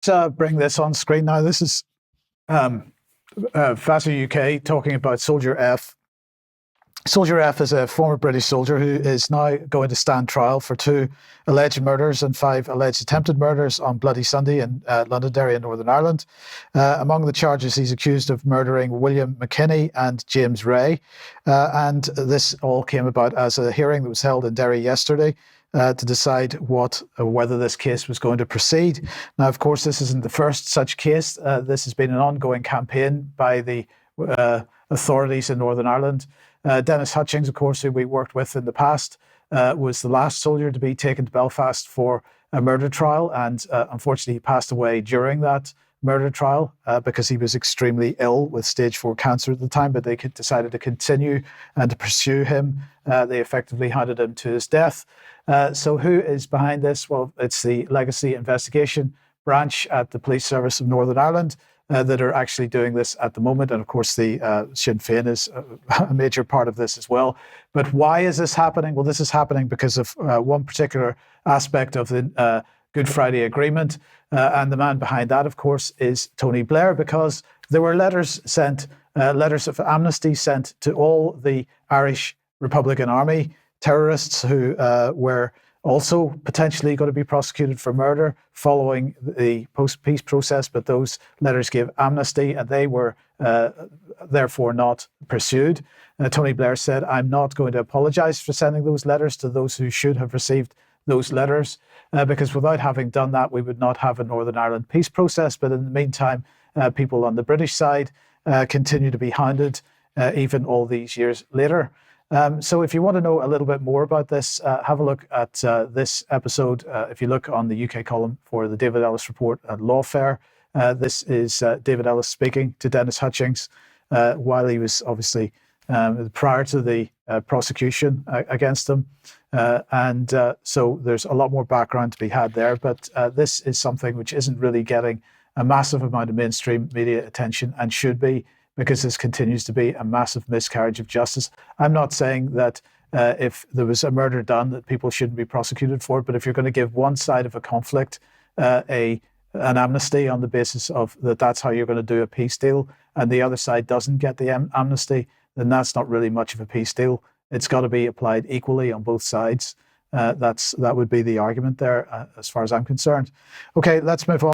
Bring this on screen now. This is FASO UK talking about Soldier F. Soldier F is a former British soldier who is now going to stand trial for 2 alleged murders and 5 alleged attempted murders on Bloody Sunday in Londonderry in Northern Ireland. Among the charges, he's accused of murdering William McKinney and James Ray. And this all came about as a hearing that was held in Derry yesterday to decide whether this case was going to proceed. Now, of course, this isn't the first such case. This has been an ongoing campaign by the authorities in Northern Ireland. Dennis Hutchings, of course, who we worked with in the past, was the last soldier to be taken to Belfast for a murder trial. And unfortunately, he passed away during that murder trial because he was extremely ill with stage 4 cancer at the time, but they decided to continue and to pursue him. They effectively handed him to his death. So who is behind this? Well, it's the Legacy Investigation Branch at the Police Service of Northern Ireland that are actually doing this at the moment. And of course, the Sinn Féin is a major part of this as well. But why is this happening? Well, this is happening because of one particular aspect of the Good Friday Agreement. And the man behind that, of course, is Tony Blair, because there were letters of amnesty sent to all the Irish Republican Army terrorists who were also potentially going to be prosecuted for murder following the post-peace process, but those letters gave amnesty and they were therefore not pursued. Tony Blair said, "I'm not going to apologise for sending those letters to those who should have received those letters, because without having done that, we would not have a Northern Ireland peace process. But in the meantime, people on the British side continue to be hounded even all these years later." So if you want to know a little bit more about this, have a look at this episode. If you look on the UK column for the David Ellis report at Lawfare, this is David Ellis speaking to Dennis Hutchings while he was obviously prior to the prosecution against him. So there's a lot more background to be had there. But this is something which isn't really getting a massive amount of mainstream media attention and should be, because this continues to be a massive miscarriage of justice. I'm not saying that if there was a murder done that people shouldn't be prosecuted for it, but if you're going to give one side of a conflict an amnesty on the basis of that's how you're going to do a peace deal, and the other side doesn't get the amnesty, then that's not really much of a peace deal. It's got to be applied equally on both sides. That would be the argument there as far as I'm concerned. Okay, let's move on.